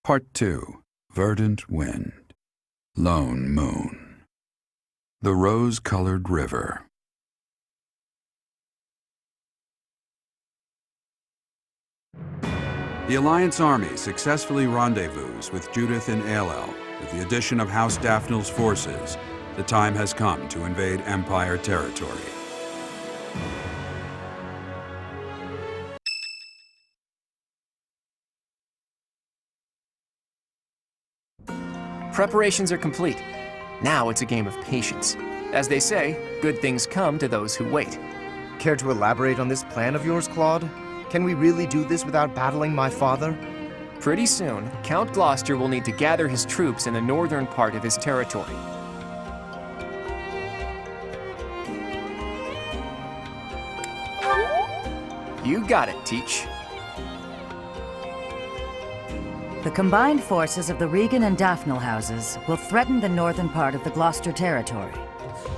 Part 2. Verdant Wind. Lone Moon. The Rose-Colored River. The Alliance army successfully rendezvous with Judith in Aelel. With the addition of House Daphne's forces, the time has come to invade Empire territory. Preparations are complete. Now it's a game of patience. As they say, good things come to those who wait. Care to elaborate on this plan of yours, Claude? Can we really do this without battling my father? Pretty soon, Count Gloucester will need to gather his troops in the northern part of his territory. You got it, Teach. The combined forces of the Regan and Daphne houses will threaten the northern part of the Gloucester territory.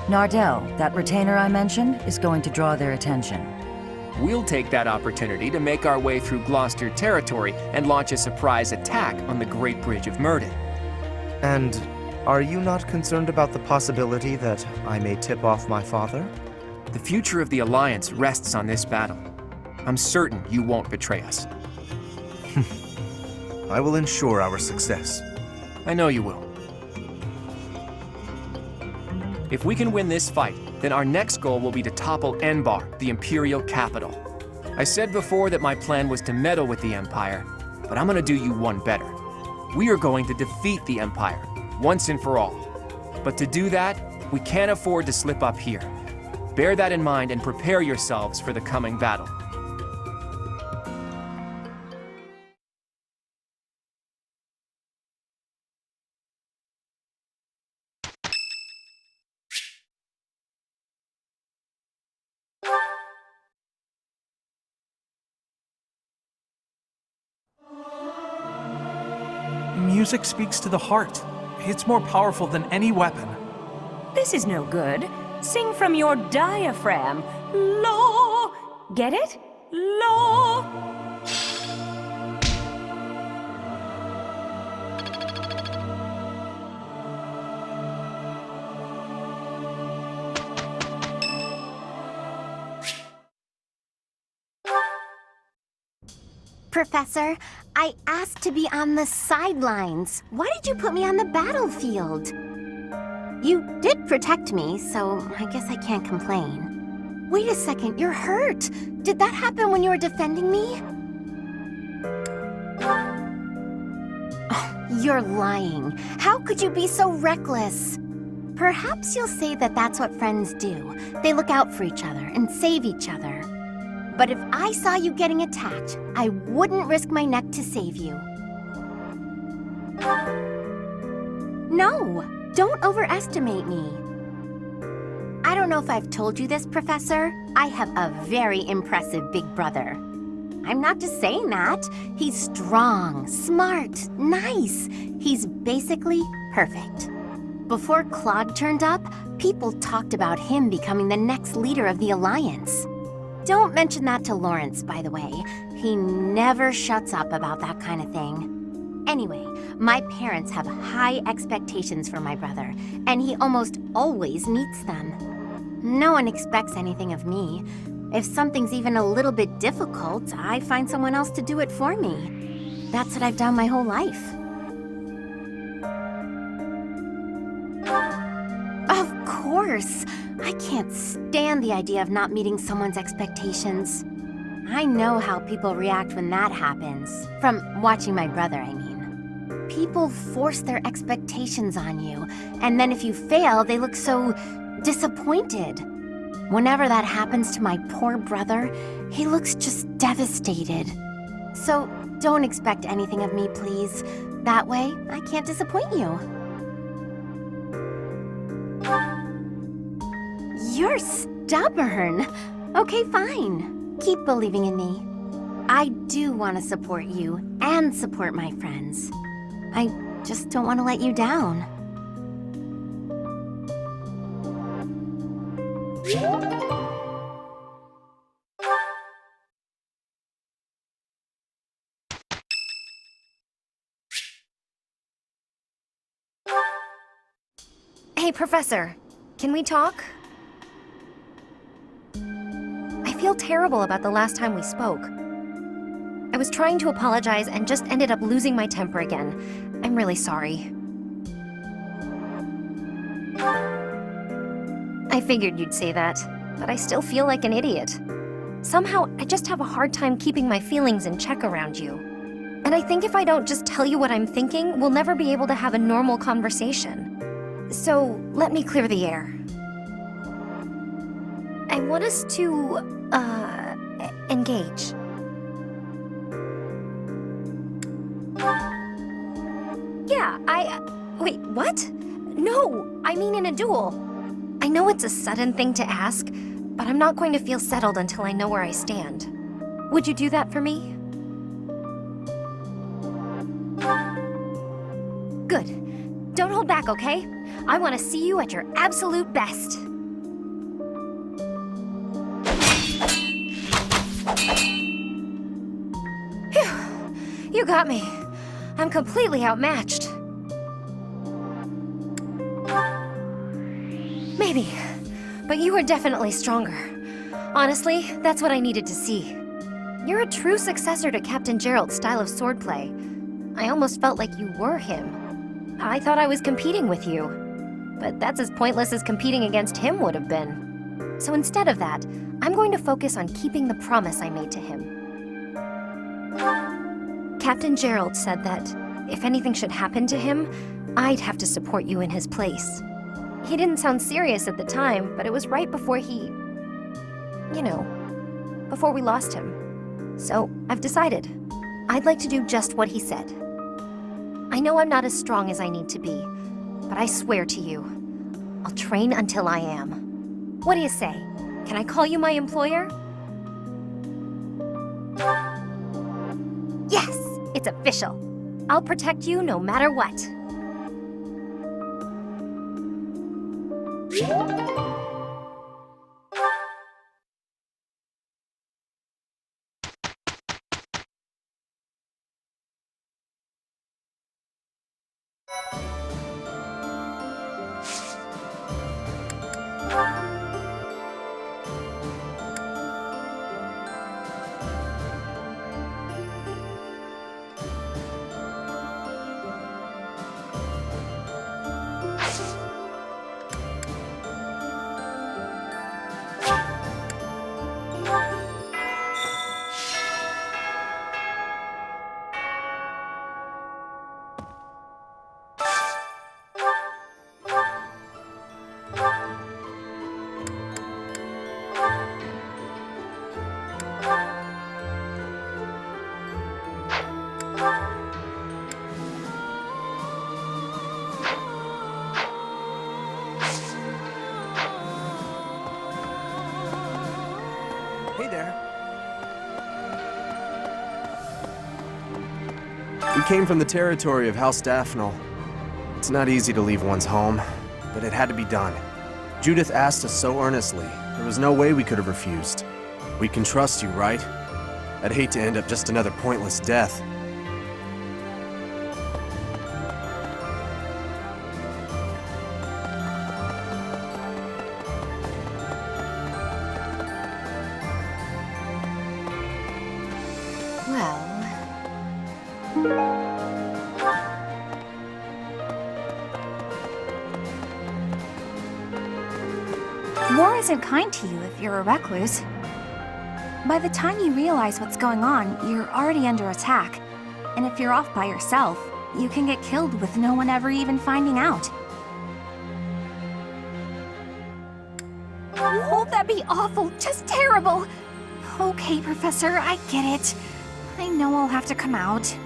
Nardell, that retainer I mentioned, is going to draw their attention. We'll take that opportunity to make our way through Gloucester territory and launch a surprise attack on the Great Bridge of Myrddin. And are you not concerned about the possibility that I may tip off my father? The future of the Alliance rests on this battle. I'm certain you won't betray us. I will ensure our success. I know you will. If we can win this fight, then our next goal will be to topple Enbar, the Imperial capital. I said before that my plan was to meddle with the Empire, but I'm gonna do you one better. We are going to defeat the Empire, once and for all. But to do that, we can't afford to slip up here. Bear that in mind and prepare yourselves for the coming battle. Music speaks to the heart. It's more powerful than any weapon. This is no good. Sing from your diaphragm. Lo! Get it? Lo! Professor, I asked to be on the sidelines. Why did you put me on the battlefield? You did protect me, so I guess I can't complain. Wait a second, you're hurt. Did that happen when you were defending me? Oh, you're lying. How could you be so reckless? Perhaps you'll say that that's what friends do. They look out for each other and save each other. But if I saw you getting attacked, I wouldn't risk my neck to save you. No, don't overestimate me. I don't know if I've told you this, Professor. I have a very impressive big brother. I'm not just saying that. He's strong, smart, nice. He's basically perfect. Before Claude turned up, people talked about him becoming the next leader of the Alliance. Don't mention that to Lawrence, by the way. He never shuts up about that kind of thing. Anyway, my parents have high expectations for my brother, and he almost always meets them. No one expects anything of me. If something's even a little bit difficult, I find someone else to do it for me. That's what I've done my whole life. Of course! I can't stand the idea of not meeting someone's expectations. I know how people react when that happens. From watching my brother, I mean. People force their expectations on you, and then if you fail, they look so disappointed. Whenever that happens to my poor brother, he looks just devastated. So don't expect anything of me, please. That way, I can't disappoint you. You're stubborn. Okay, fine. Keep believing in me. I do want to support you and support my friends. I just don't want to let you down. Hey, Professor. Can we talk? I feel terrible about the last time we spoke. I was trying to apologize and just ended up losing my temper again. I'm really sorry. I figured you'd say that, but I still feel like an idiot. Somehow, I just have a hard time keeping my feelings in check around you. And I think if I don't just tell you what I'm thinking, we'll never be able to have a normal conversation. So, let me clear the air. I want us to, engage. Yeah, wait, what? No, I mean in a duel. I know it's a sudden thing to ask, but I'm not going to feel settled until I know where I stand. Would you do that for me? Good. Don't hold back, okay? I want to see you at your absolute best. Phew. You got me. I'm completely outmatched. Maybe, but you are definitely stronger. Honestly, that's what I needed to see. You're a true successor to Captain Gerald's style of swordplay. I almost felt like you were him. I thought I was competing with you, but that's as pointless as competing against him would have been. So instead of that, I'm going to focus on keeping the promise I made to him. Captain Gerald said that if anything should happen to him, I'd have to support you in his place. He didn't sound serious at the time, but it was right before before we lost him. So I've decided. I'd like to do just what he said. I know I'm not as strong as I need to be, but I swear to you, I'll train until I am. What do you say? Can I call you my employer? Yes, it's official. I'll protect you no matter what. Hey there. We came from the territory of House Daphne. It's not easy to leave one's home, but it had to be done. Judith asked us so earnestly, there was no way we could have refused. We can trust you, right? I'd hate to end up just another pointless death. War isn't kind to you if you're a recluse. By the time you realize what's going on, you're already under attack. And if you're off by yourself, you can get killed with no one ever even finding out. Won't that be awful? Just terrible! Okay, Professor, I get it. I know I'll have to come out.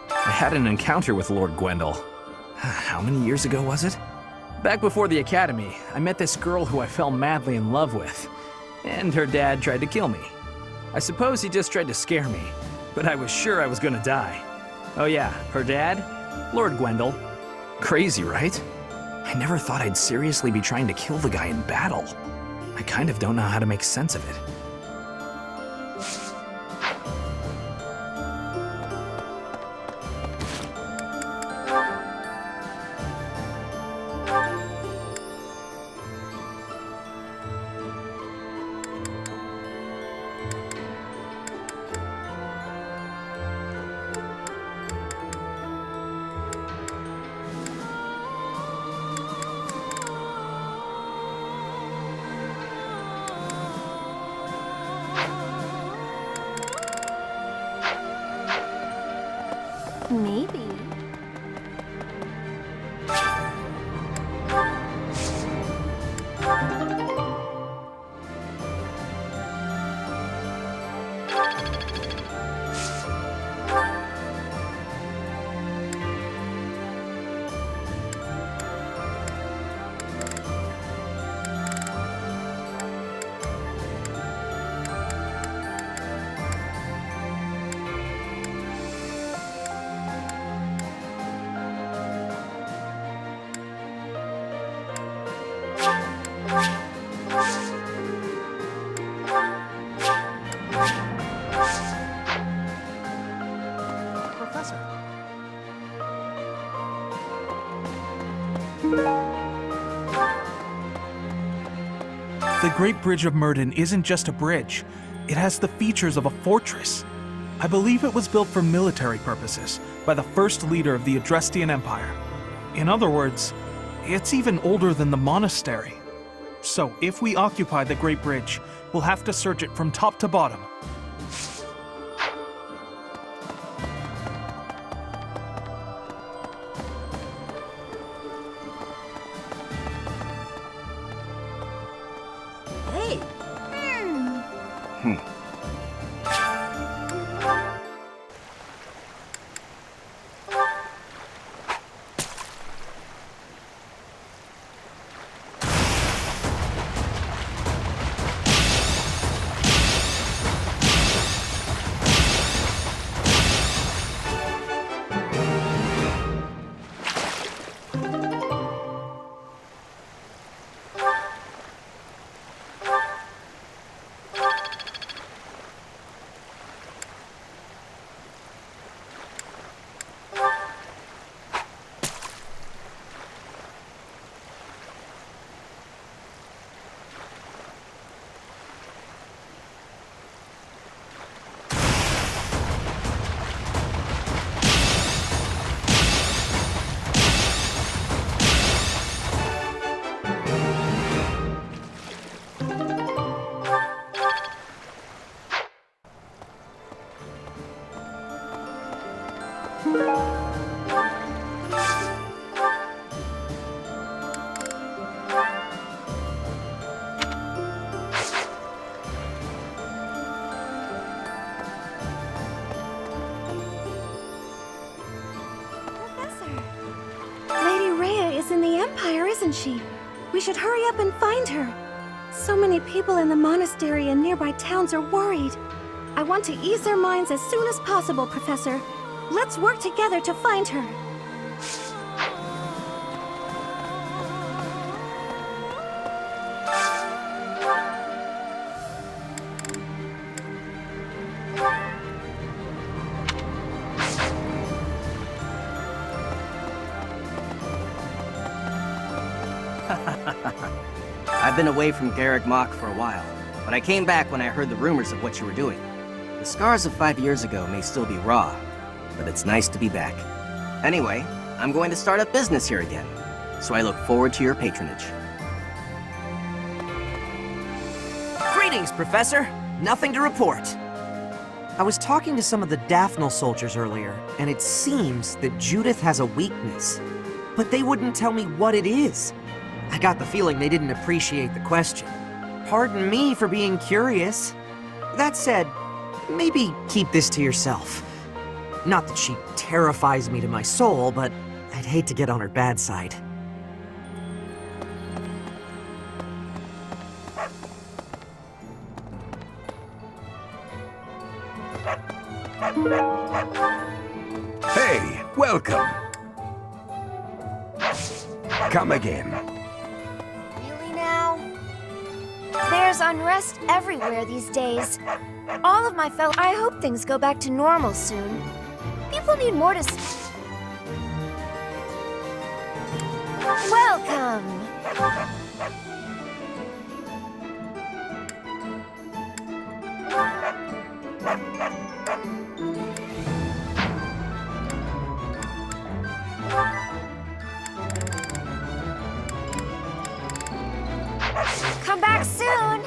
I had an encounter with Lord Gwendol. How many years ago was it? Back before the academy, I met this girl who I fell madly in love with. And her dad tried to kill me. I suppose he just tried to scare me, but I was sure I was gonna die. Oh yeah, her dad? Lord Gwendol. Crazy, right? I never thought I'd seriously be trying to kill the guy in battle. I kind of don't know how to make sense of it. The Great Bridge of Myrden isn't just a bridge. It has the features of a fortress. I believe it was built for military purposes by the first leader of the Adrestian Empire. In other words, it's even older than the monastery. So if we occupy the Great Bridge, we'll have to search it from top to bottom. Hey! Lady Rhea is in the Empire, isn't she? We should hurry up and find her. So many people in the monastery and nearby towns are worried. I want to ease their minds as soon as possible, Professor. Let's work together to find her. I've been away from Garrick Mach for a while, but I came back when I heard the rumors of what you were doing. The scars of 5 years ago may still be raw, but it's nice to be back. Anyway, I'm going to start up business here again, so I look forward to your patronage. Greetings, Professor. Nothing to report. I was talking to some of the Daphnel soldiers earlier, and it seems that Judith has a weakness. But they wouldn't tell me what it is. I got the feeling they didn't appreciate the question. Pardon me for being curious. That said, maybe keep this to yourself. Not that she terrifies me to my soul, but I'd hate to get on her bad side. Hey, welcome. Come again. Really now? There's unrest everywhere these days. All of my fellow... I hope things go back to normal soon. People need more to... Welcome! Come back soon!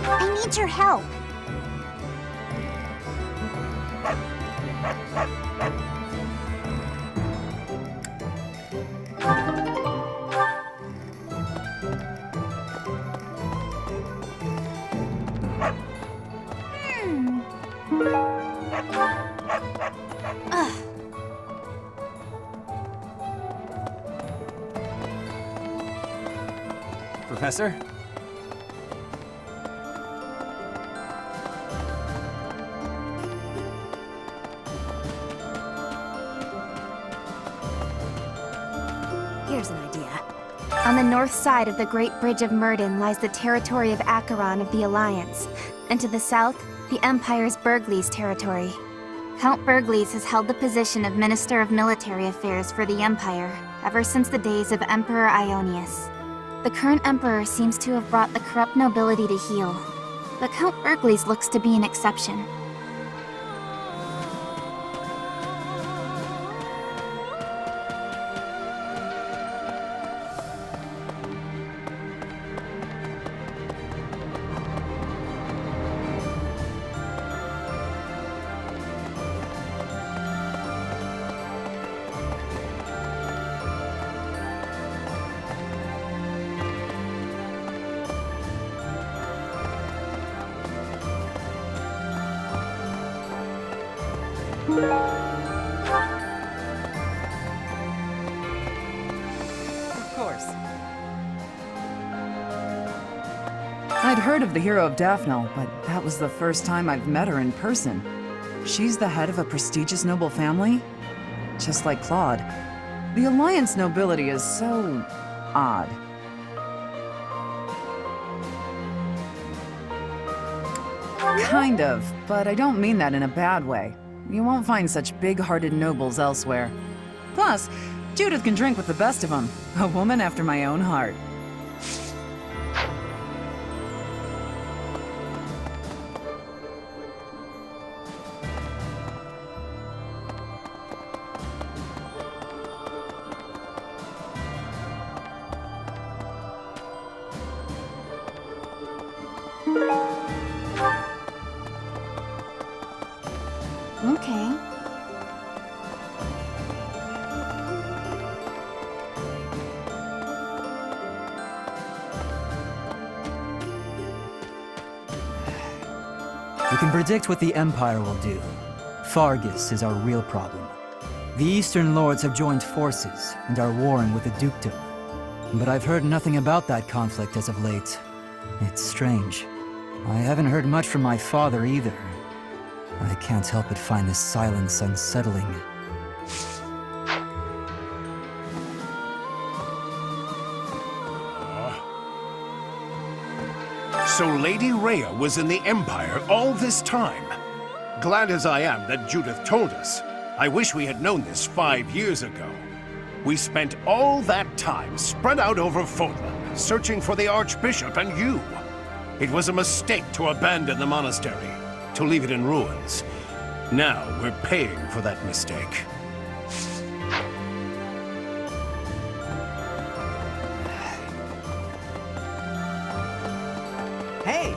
I need your help. Professor? Here's an idea. On the north side of the Great Bridge of Myrden lies the territory of Acheron of the Alliance, and to the south, the Empire's Burgleys territory. Count Burgles has held the position of Minister of Military Affairs for the Empire ever since the days of Emperor Ionius. The current Emperor seems to have brought the corrupt nobility to heel, but Count Burgles looks to be an exception. Of course. I'd heard of the hero of Daphne, but that was the first time I've met her in person. She's the head of a prestigious noble family, just like Claude. The Alliance nobility is so odd. Kind of, but I don't mean that in a bad way. You won't find such big-hearted nobles elsewhere. Plus, Judith can drink with the best of them. A woman after my own heart. Okay. We can predict what the Empire will do. Fargus is our real problem. The Eastern Lords have joined forces and are warring with the Dukedom. But I've heard nothing about that conflict as of late. It's strange. I haven't heard much from my father either. I can't help but find this silence unsettling. So Lady Rhea was in the Empire all this time. Glad as I am that Judith told us. I wish we had known this 5 years ago. We spent all that time spread out over Fodlan, searching for the Archbishop and you. It was a mistake to abandon the monastery, to leave it in ruins. Now we're paying for that mistake. Hey!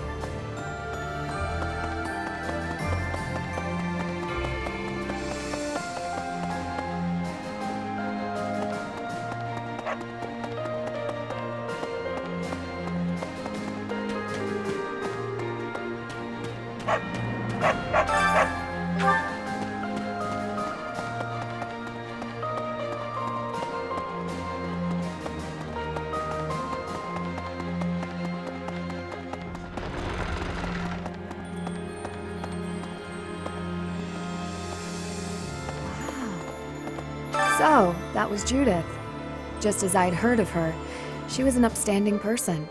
So, that was Judith. Just as I'd heard of her, she was an upstanding person.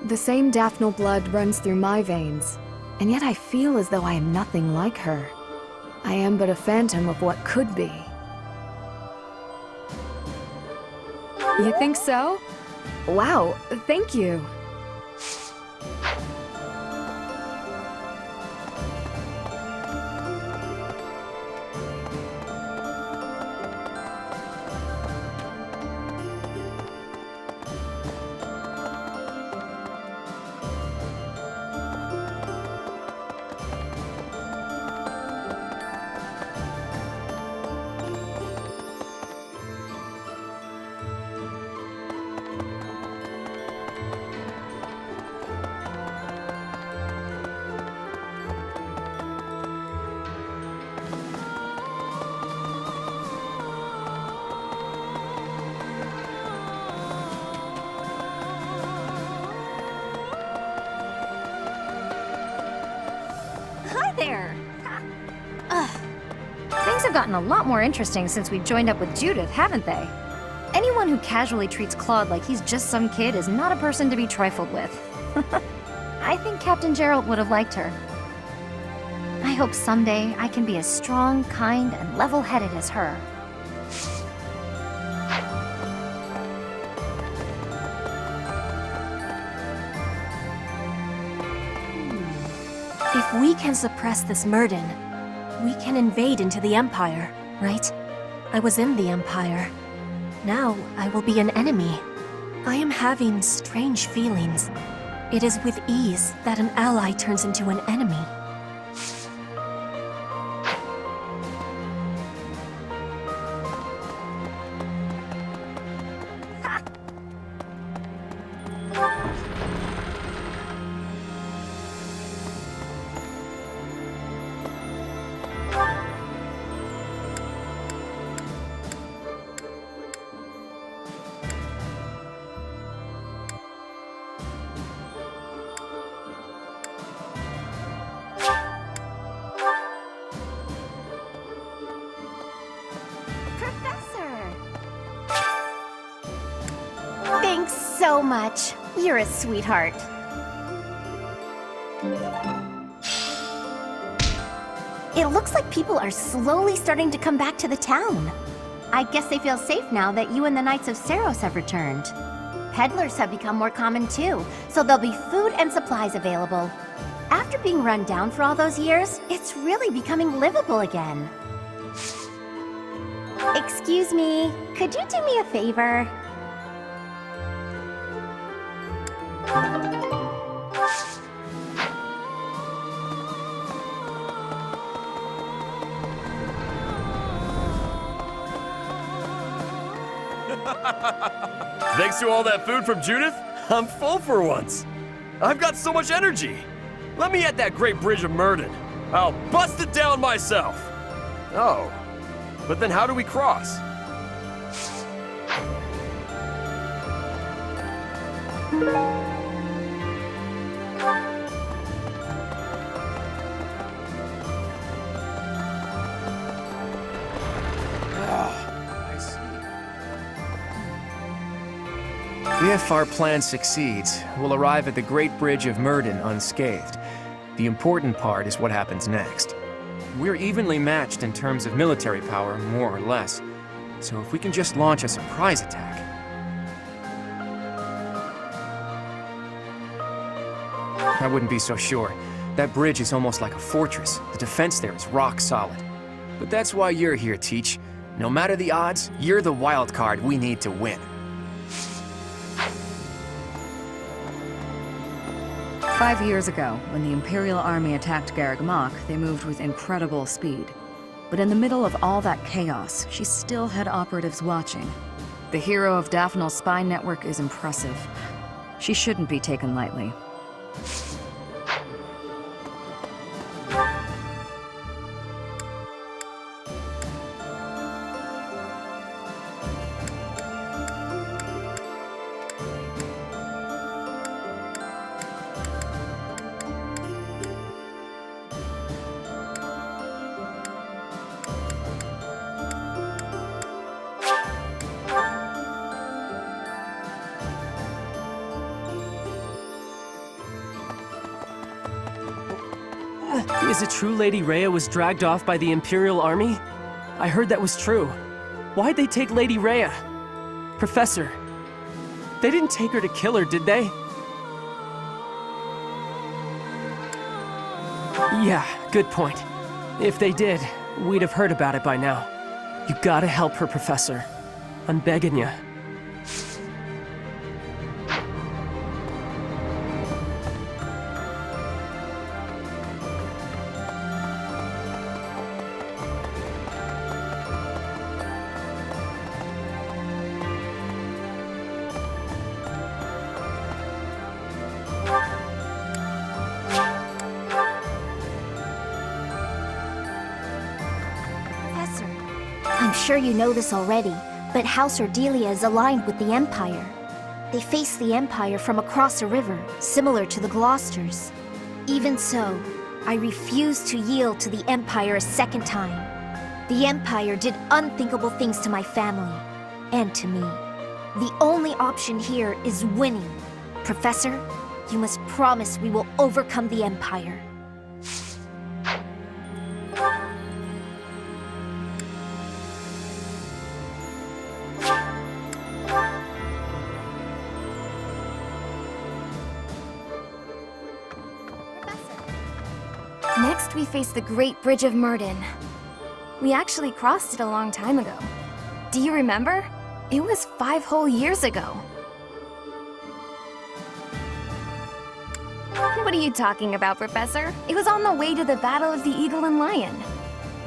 The same Daphnal blood runs through my veins, and yet I feel as though I am nothing like her. I am but a phantom of what could be. You think so? Wow, thank you. There. Things have gotten a lot more interesting since we joined up with Judith, haven't they? Anyone who casually treats Claude like he's just some kid is not a person to be trifled with. I think Captain Gerald would have liked her. I hope someday I can be as strong, kind, and level-headed as her. If we can suppress this Murden, we can invade into the Empire, right? I was in the Empire. Now I will be an enemy. I am having strange feelings. It is with ease that an ally turns into an enemy. Thanks so much. You're a sweetheart. It looks like people are slowly starting to come back to the town. I guess they feel safe now that you and the Knights of Seros have returned. Peddlers have become more common too, so there'll be food and supplies available. After being run down for all those years, it's really becoming livable again. Excuse me, could you do me a favor? Thanks to all that food from Judith, I'm full for once. I've got so much energy. Let me at that great bridge of Murden. I'll bust it down myself. Oh, but then how do we cross? If our plan succeeds, we'll arrive at the Great Bridge of Murden unscathed. The important part is what happens next. We're evenly matched in terms of military power, more or less. So if we can just launch a surprise attack... I wouldn't be so sure. That bridge is almost like a fortress. The defense there is rock solid. But that's why you're here, Teach. No matter the odds, you're the wild card we need to win. 5 years ago, when the Imperial Army attacked Garreg Mach, they moved with incredible speed. But in the middle of all that chaos, she still had operatives watching. The hero of Daphnal's spy network is impressive. She shouldn't be taken lightly. Is it true Lady Rhea was dragged off by the Imperial Army? I heard that was true. Why'd they take Lady Rhea? Professor, they didn't take her to kill her, did they? Yeah, good point. If they did, we'd have heard about it by now. You gotta help her, Professor. I'm begging you. I'm sure you know this already, but House Ordelia is aligned with the Empire. They face the Empire from across a river, similar to the Gloucesters. Even so, I refuse to yield to the Empire a second time. The Empire did unthinkable things to my family, and to me. The only option here is winning. Professor, you must promise we will overcome the Empire. Next, we face the Great Bridge of Murden. We actually crossed it a long time ago. Do you remember? It was 5 whole years ago. What are you talking about, Professor? It was on the way to the Battle of the Eagle and Lion.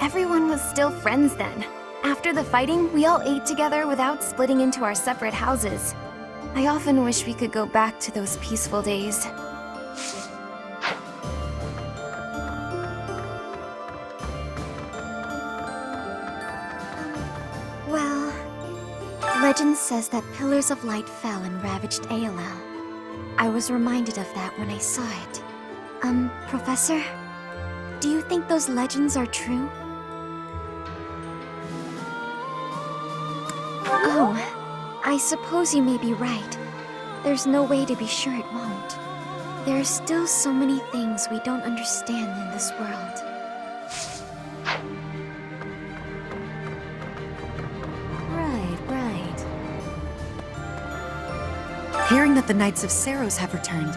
Everyone was still friends then. After the fighting, we all ate together without splitting into our separate houses. I often wish we could go back to those peaceful days. Well, legend says that pillars of light fell and ravaged ALL. I was reminded of that when I saw it. Professor? Do you think those legends are true? Oh, I suppose you may be right. There's no way to be sure it won't. There are still so many things we don't understand in this world. Right. Hearing that the Knights of Saros have returned,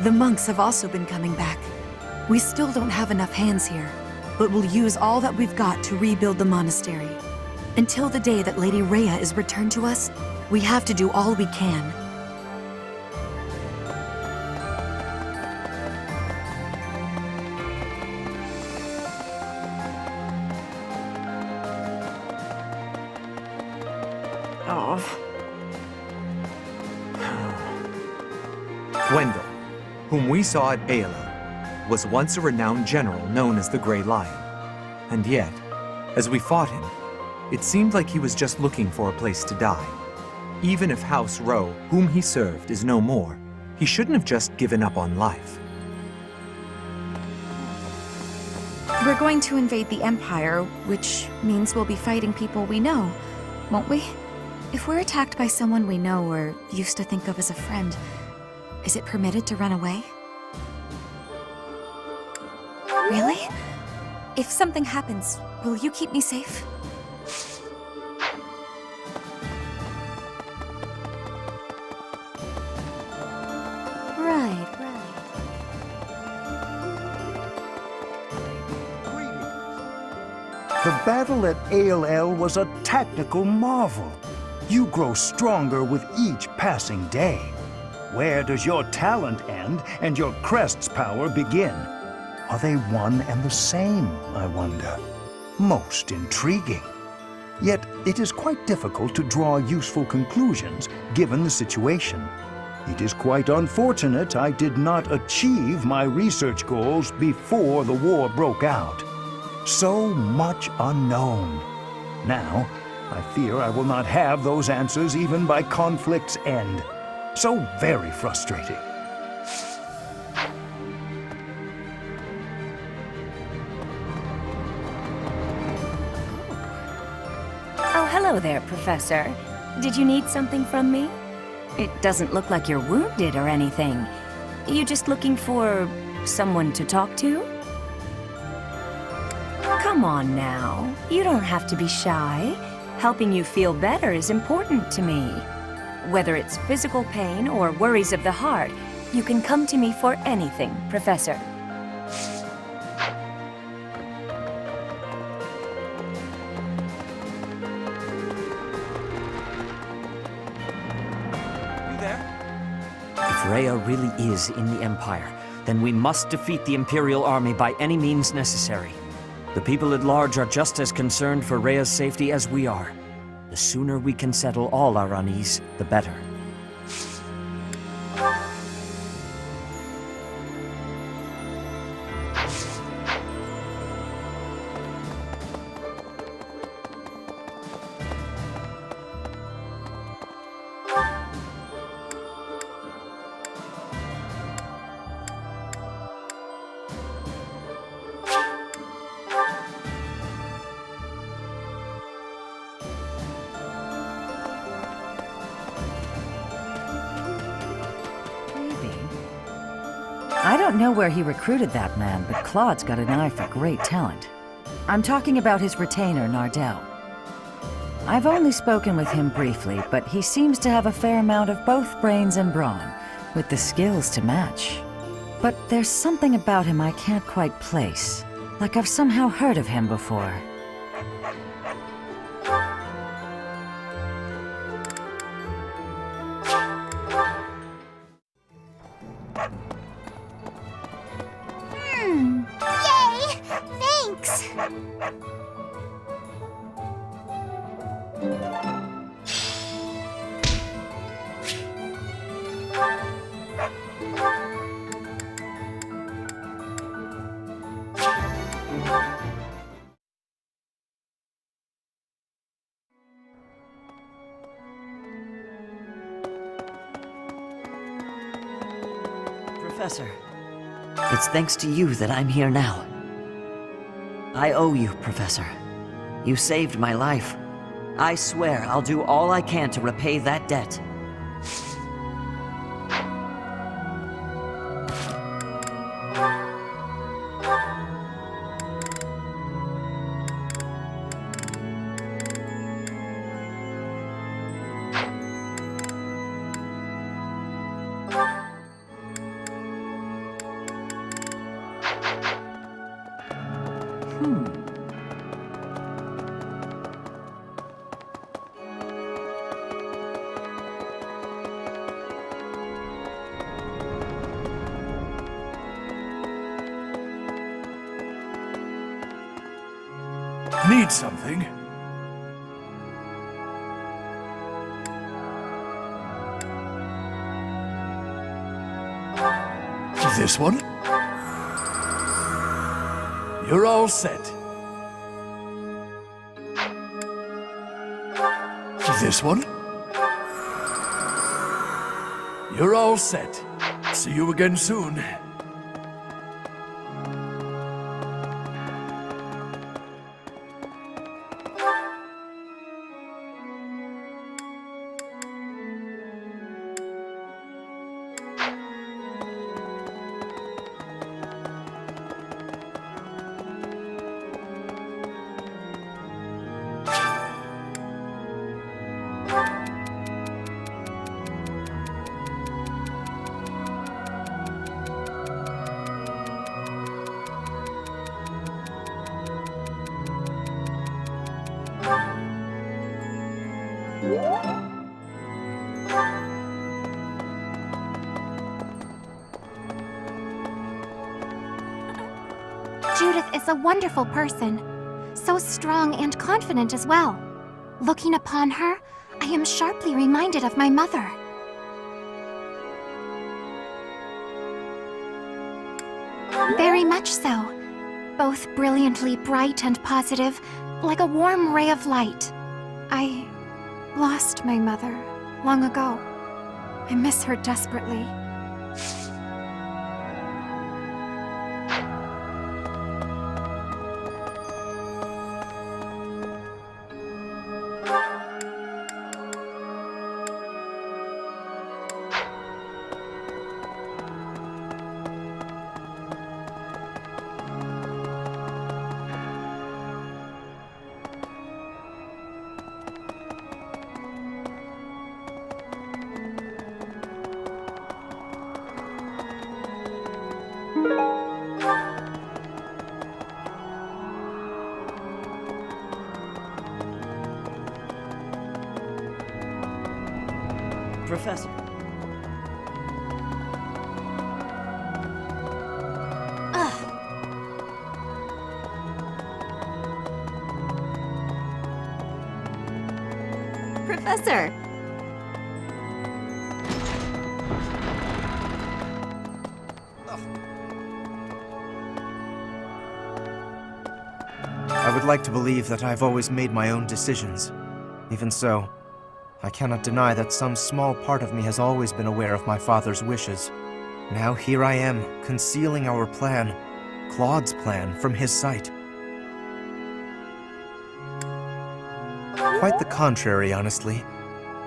the monks have also been coming back. We still don't have enough hands here, but we'll use all that we've got to rebuild the monastery. Until the day that Lady Rhea is returned to us, we have to do all we can. Gwendol, whom we saw at Aela, was once a renowned general known as the Grey Lion. And yet, as we fought him, it seemed like he was just looking for a place to die. Even if House Rowe, whom he served, is no more, he shouldn't have just given up on life. We're going to invade the Empire, which means we'll be fighting people we know, won't we? If we're attacked by someone we know or used to think of as a friend, is it permitted to run away? Really? If something happens, will you keep me safe? Right. The battle at ALL was a tactical marvel. You grow stronger with each passing day. Where does your talent end and your crest's power begin? Are they one and the same, I wonder? Most intriguing. Yet it is quite difficult to draw useful conclusions given the situation. It is quite unfortunate I did not achieve my research goals before the war broke out. So much unknown. Now, I fear I will not have those answers even by conflict's end. So very frustrating. Oh, hello there, Professor. Did you need something from me? It doesn't look like you're wounded or anything. You just looking for someone to talk to? Come on now. You don't have to be shy. Helping you feel better is important to me. Whether it's physical pain or worries of the heart, you can come to me for anything, Professor. If Rhea really is in the Empire, then we must defeat the Imperial army by any means necessary. The people at large are just as concerned for Rhea's safety as we are. The sooner we can settle all our unease, the better. I don't know where he recruited that man, but Claude's got an eye for great talent. I'm talking about his retainer, Nardell. I've only spoken with him briefly, but he seems to have a fair amount of both brains and brawn, with the skills to match. But there's something about him I can't quite place. Like I've somehow heard of him before. Yay! Thanks! Professor, it's thanks to you that I'm here now. I owe you, Professor. You saved my life. I swear I'll do all I can to repay that debt. Need something? This one? You're all set. This one? You're all set. See you again soon. Judith is a wonderful person, so strong and confident as well. Looking upon her, I am sharply reminded of my mother. Very much so. Both brilliantly bright and positive, like a warm ray of light. I lost my mother long ago. I miss her desperately. Professor. Professor! I would like to believe that I've always made my own decisions. Even so, I cannot deny that some small part of me has always been aware of my father's wishes. Now here I am, concealing our plan, Claude's plan, from his sight. Quite the contrary, honestly.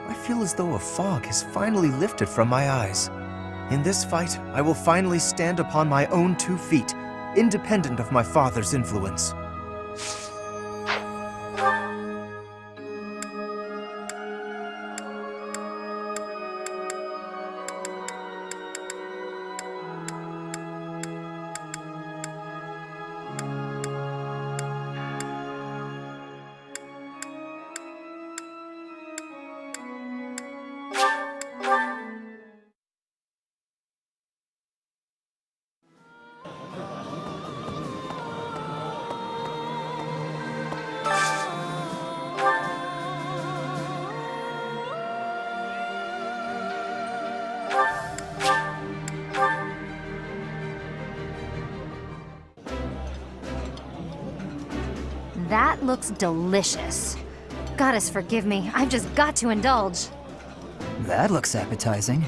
I feel as though a fog has finally lifted from my eyes. In this fight, I will finally stand upon my own 2 feet, independent of my father's influence. That looks delicious. Goddess forgive me, I've just got to indulge. That looks appetizing.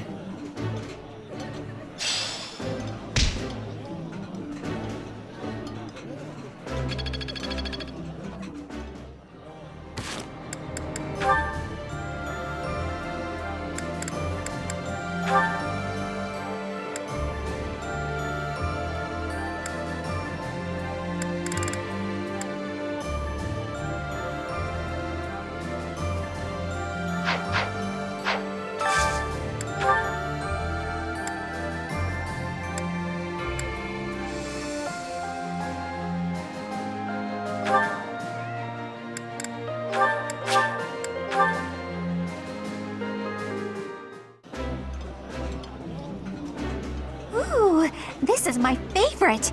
Ooh, this is my favorite.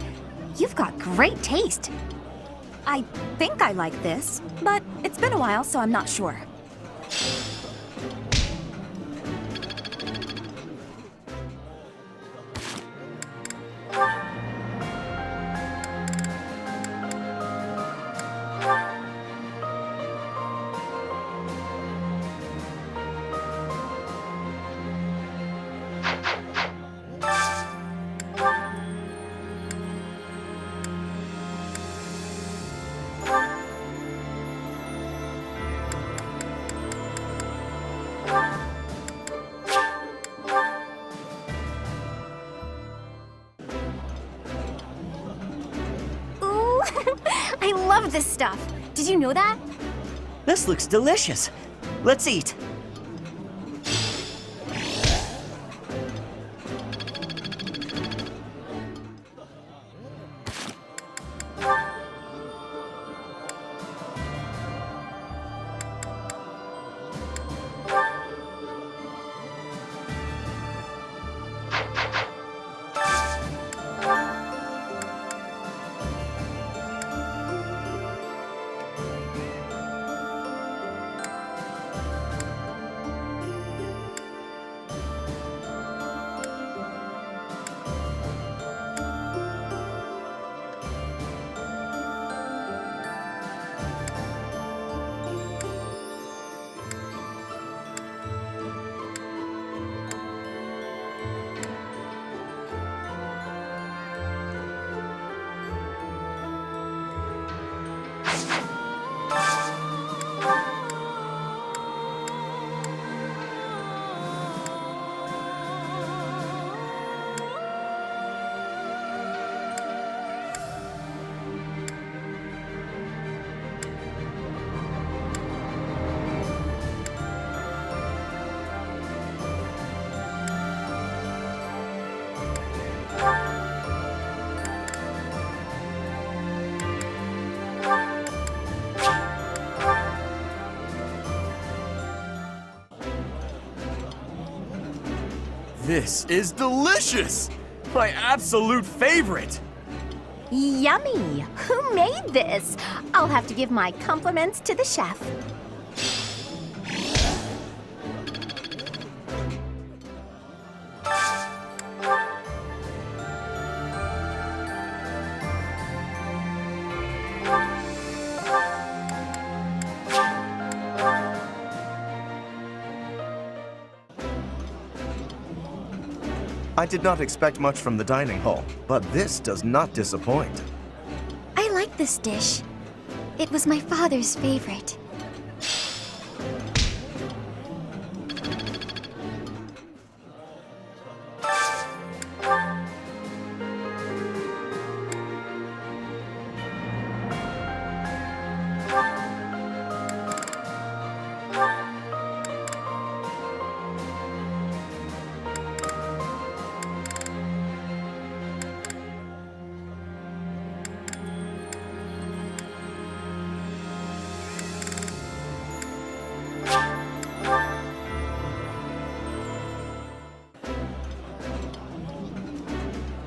You've got great taste. I think I like this, but it's been a while, so I'm not sure. Ooh, I love this stuff. Did you know that? This looks delicious. Let's eat. This is delicious! My absolute favorite! Yummy! Who made this? I'll have to give my compliments to the chef. I did not expect much from the dining hall, but this does not disappoint. I like this dish. It was my father's favorite.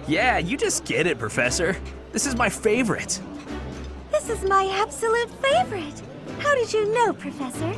Yeah, you just get it, Professor. This is my favorite. This is my absolute favorite. How did you know, Professor?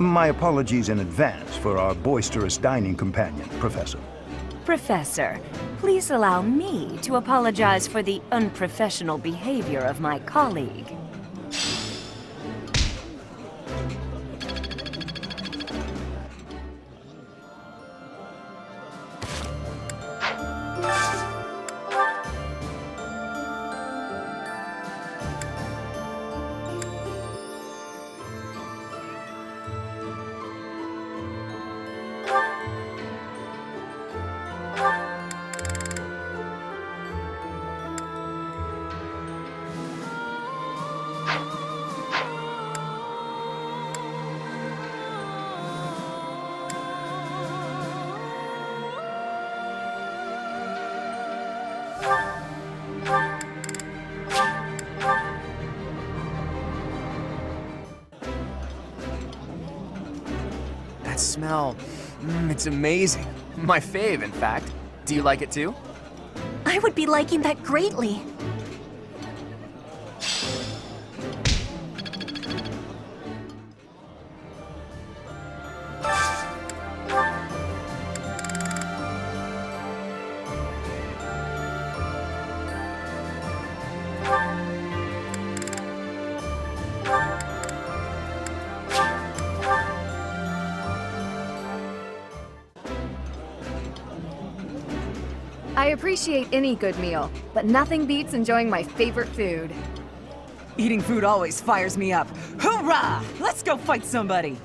My apologies in advance for our boisterous dining companion, Professor. Professor, please allow me to apologize for the unprofessional behavior of my colleague. That smell, it's amazing. My fave, in fact. Do you like it too? I would be liking that greatly. I appreciate any good meal, but nothing beats enjoying my favorite food. Eating food always fires me up. Hoorah! Let's go fight somebody!